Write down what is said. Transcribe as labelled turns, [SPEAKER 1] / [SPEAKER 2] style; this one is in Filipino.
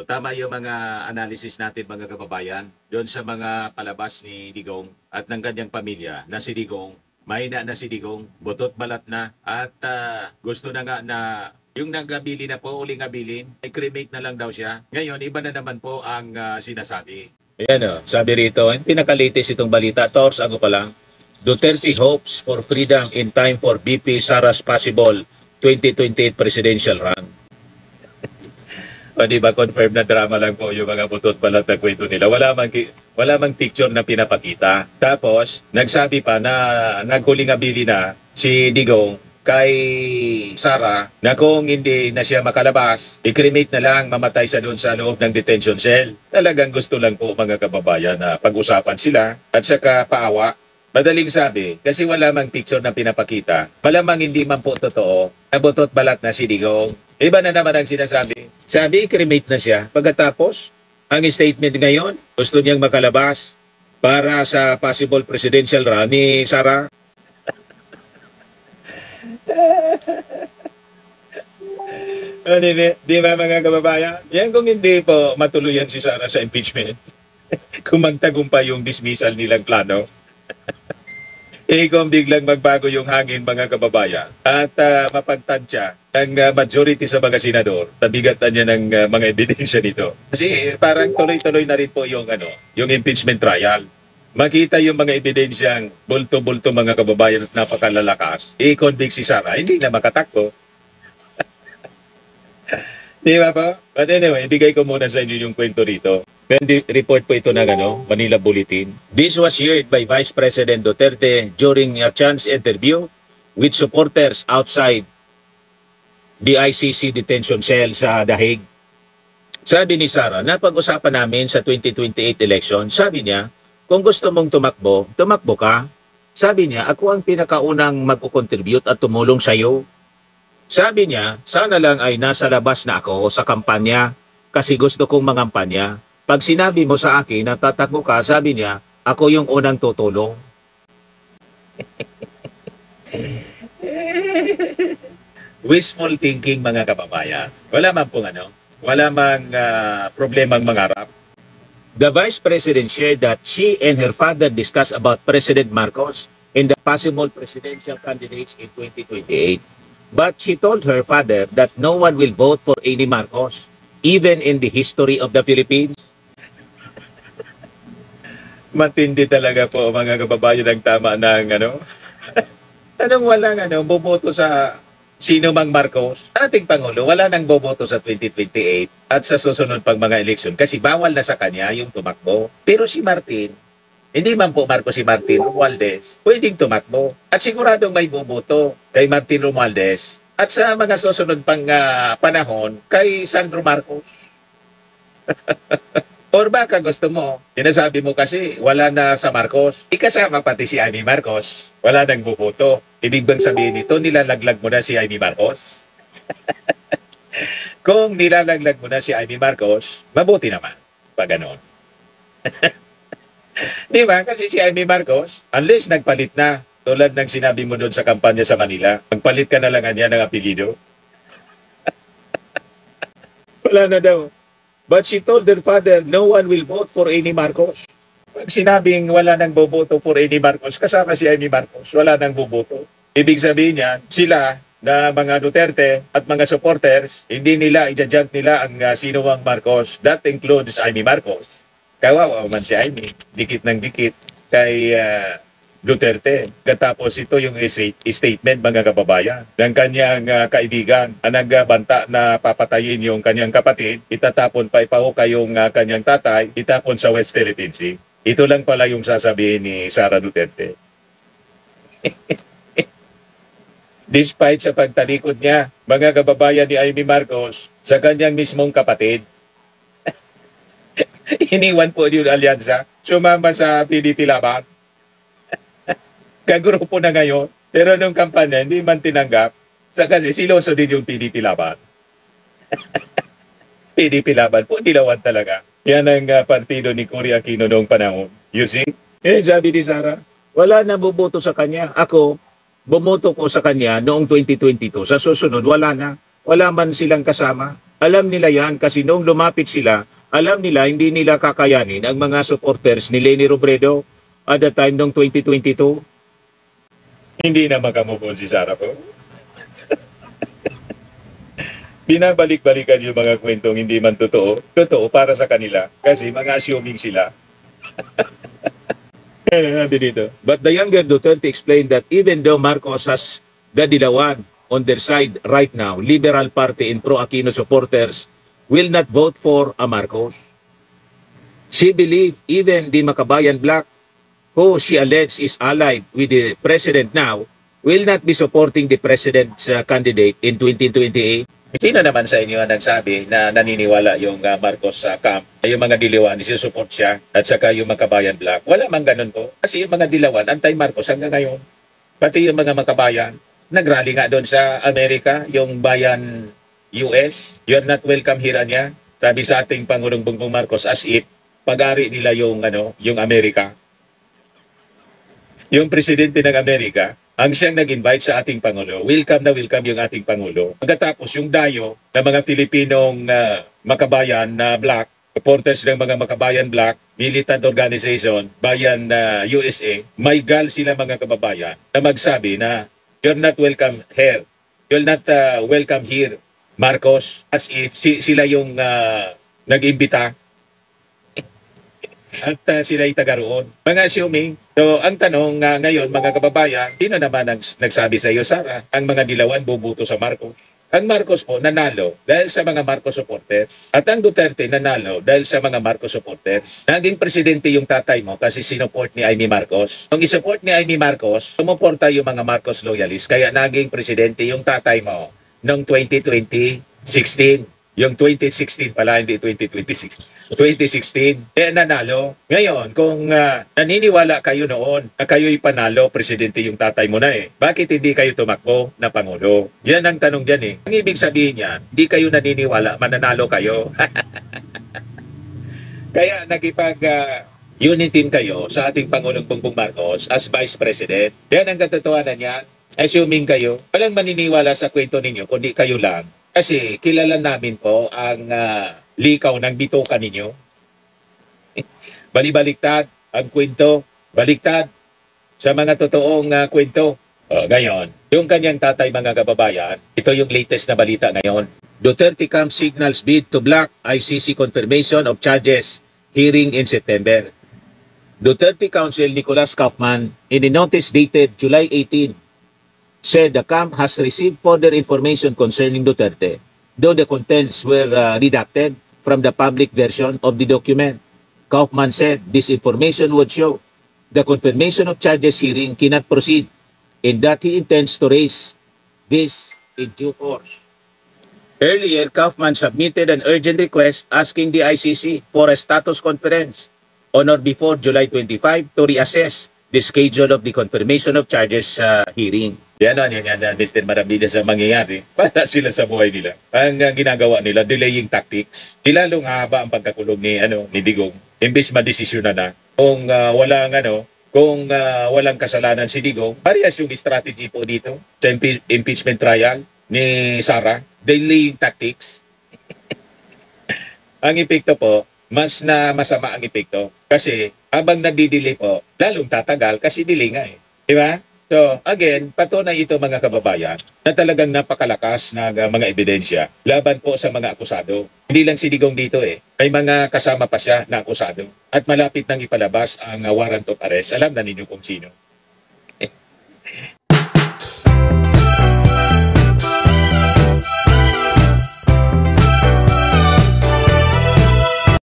[SPEAKER 1] tama yung mga analysis natin mga kababayan doon sa mga palabas ni Digong at ng kanyang pamilya na si Digong, mahina na si Digong, butot balat na at gusto na nga na yung nagabili na po, uling abilin, ay cremate na lang daw siya. Ngayon, iba na naman po ang sinasabi. Ayan o, sabi rito, yung pinaka-latest itong balita, Tors, ako pa lang, Duterte hopes for freedom in time for BP Sara's possible 2028 presidential run. O di ba, confirm na drama lang po yung mga butot balat na kwento nila. Wala mang picture na pinapakita. Tapos, nagsabi pa na naghuling abili na si Digong kay Sara na kung hindi na siya makalabas, i-cremate na lang, mamatay siya doon sa loob ng detention cell. Talagang gusto lang po mga kababayan na pag-usapan sila at saka paawa. Madaling sabi, kasi wala mang picture na pinapakita, malamang hindi man po totoo, nabutot balat na si Digong. Iba na naman ang sinasabi. Sabi, cremate na siya. Pagkatapos, ang statement ngayon, gusto niyang makalabas para sa possible presidential run ni Sara. Di ba mga kababayan? Yan kung hindi po matuluyan si Sara sa impeachment. Kung magtagumpay yung dismissal nilang plano. Kung biglang magbago yung hangin mga kababayan at mapagtansya ang majority sa mga senador, nabigatan niya ng mga ebidensya nito. Kasi parang tuloy-tuloy na rin po yung impeachment trial. Makita yung mga ebidensyang bulto-bulto mga kababayan at napakalalakas, i-convict si Sara, hindi na makatakbo. Di ba po? But anyway, ibigay ko muna sa inyo yung kwento dito. Report po ito ng Manila Bulletin. This was shared by Vice President Duterte during a chance interview with supporters outside the ICC detention cell sa Dahig. Sabi ni Sara, napag-usapan namin sa 2028 election, sabi niya, kung gusto mong tumakbo, tumakbo ka. Sabi niya, ako ang pinakaunang mag-contribute at tumulong sa iyo. Sabi niya, sana lang ay nasa labas na ako sa kampanya kasi gusto kong mangampanya. Pag sinabi mo sa akin na tatakbo ka, sabi niya, ako yung unang tutulong. Wishful thinking mga kababayan. Wala man pong wala mang problemang mangarap. The Vice President shared that she and her father discussed about President Marcos and the possible presidential candidates in 2028. But she told her father that no one will vote for any Marcos, even in the history of the Philippines. Matindi talaga po mga kababayan ang tama ng anong walang boboto sa sino mang Marcos. Ating Pangulo, wala nang boboto sa 2028 at sa susunod pang mga eleksyon kasi bawal na sa kanya yung tumakbo. Pero si Martin, hindi man po Marcos si Martin Romualdez, pwedeng tumakbo. At siguradong may boboto kay Martin Romualdez at sa mga susunod pang panahon kay Sandro Marcos. Or baka gusto mo, sinasabi mo kasi wala na sa Marcos. Ikasama pati si Amy Marcos. Wala nang buboto. Ibig bang sabihin nito, nilalaglag mo na si Amy Marcos? Kung nilalaglag mo na si Amy Marcos, mabuti naman. Pag ganon. Di ba? Kasi si Amy Marcos, unless nagpalit na, tulad ng sinabi mo doon sa kampanya sa Manila, magpalit ka na lang niya ng apelido. Wala na daw. But she told her father, no one will vote for any Marcos. Pag sinabing wala nang boboto for any Marcos, kasama si Amy Marcos, wala nang boboto. Ibig sabihin niya, sila na mga Duterte at mga supporters, hindi nila, i-judge nila ang sino ang Marcos. That includes Amy Marcos. Kawawa man si Amy, dikit ng dikit kay Duterte. Katapos ito yung statement mga kababayan ng kanyang kaibigan ang nagbanta na papatayin yung kanyang kapatid, itatapon pa ipahukay yung kanyang tatay, itapon sa West Philippine Sea. Ito lang pala yung sasabihin ni Sara Duterte. Despite sa pagtalikod niya, mga kababayan ni Amy Marcos, sa kanyang mismong kapatid, iniwan po yung alyansa, sumama sa PDP Laban. Kagrupo na ngayon, pero nung kampanya, hindi man tinanggap, kasi siloso din yung PDP Laban. PDP Laban po, dilawan talaga. Yan ang partido ni Cory Aquino noong panahon. You see? Sabi ni Sara, wala na bumoto sa kanya. Ako, bumoto ko sa kanya noong 2022. Sa susunod, wala na. Wala man silang kasama.
[SPEAKER 2] Alam nila yan kasi noong lumapit sila, alam nila hindi nila kakayanin ang mga supporters ni Leni Robredo at the time noong 2022.
[SPEAKER 1] Hindi na makamove si Sara po. Binabalik-balikan yung mga kwentong hindi man totoo. Totoo para sa kanila kasi mga assuming sila. Sabi dito.
[SPEAKER 2] But the younger Duterte explained that even though Marcos has the Dilawan on their side right now, Liberal Party and pro-Aquino supporters will not vote for a Marcos. She believed even the Makabayan Black, who she alleged is allied with the president now, will not be supporting the president's candidate in 2028.
[SPEAKER 1] Sino naman sa inyo ang nagsabi na naniniwala yung Marcos sa camp, yung mga Dilawan, isusupport siya, at saka yung Makabayan Black? Wala mang ganun po. Kasi yung mga Dilawan, anti-Marcos hanggang ngayon. Pati yung mga Makabayan, nagrally nga doon sa Amerika, yung bayan US, you're not welcome here niya. Sabi sa ating Pangulong Bongbong Marcos, as if pag-ari nila yung, yung Amerika. Yung presidente ng Amerika, ang siyang nag-invite sa ating Pangulo. Welcome na welcome yung ating Pangulo. Pagkatapos yung dayo ng mga Filipinong makabayan na black, supporters ng mga makabayan black, militant organization, bayan USA, may gal sila mga kababayan na magsabi na you're not welcome here. You're not welcome here, Marcos. As if sila yung nag-imbita at sila'y taga roon. Mga assuming, so ang tanong ngayon mga kababayan, sino naman nagsabi sa iyo, Sara, ang mga Dilawan bubuto sa Marcos? Ang Marcos po nanalo dahil sa mga Marcos supporters. At ang Duterte nanalo dahil sa mga Marcos supporters. Naging presidente yung tatay mo kasi sinuport ni Amy Marcos. Nung isupport ni Amy Marcos, sumuporta yung mga Marcos loyalists. Kaya naging presidente yung tatay mo noong 2016. Yung 2016 pala, hindi 2026. 2016, nanalo. Ngayon, kung naniniwala kayo noon na kayo'y panalo, presidente yung tatay mo na bakit hindi kayo tumakbo na Pangulo? Yan ang tanong dyan Ang ibig sabihin niya, hindi kayo naniniwala, mananalo kayo. Kaya nakipag-unitin kayo sa ating Pangulong Bongbong Marcos as Vice President. Yan ang katotohanan niya. Assuming kayo, walang maniniwala sa kwento ninyo, kundi kayo lang. Kasi kilala namin po ang likaw ng bituka ninyo. Balibaliktad ang kwento, baliktad sa mga totoong kwento. Ngayon, yung kanyang tatay mga kababayan, ito yung latest na balita ngayon.
[SPEAKER 2] Duterte camp signals bid to block ICC confirmation of charges hearing in September. Duterte Counsel Nicolas Kaufman, in a notice dated July 18, said the camp has received further information concerning Duterte, though the contents were redacted from the public version of the document. Kaufman said this information would show the confirmation of charges hearing cannot proceed and that he intends to raise this in due course. Earlier, Kaufman submitted an urgent request asking the ICC for a status conference on or before July 25 to reassess the schedule of the confirmation of charges hearing.
[SPEAKER 1] Yan, Mr. Marabida sa mangyayari para sila sa buhay nila. Ang ginagawa nila, delaying tactics. Ilalong haba ang pagkakulong ni Digong. Imbis madesisyon na kung walang kasalanan si Digong, parehas yung strategy po dito sa impeachment trial ni Sara. Delaying tactics. Ang epekto po, mas na masama ang epekto. Kasi habang nagdi-delay po, lalong tatagal kasi delay nga Di ba? So, again, patunay ito mga kababayan na talagang napakalakas na mga ebidensya laban po sa mga akusado. Hindi lang si Digong dito May mga kasama pa siya na akusado. At malapit nang ipalabas ang warrant of arrest. Alam na ninyo kung sino.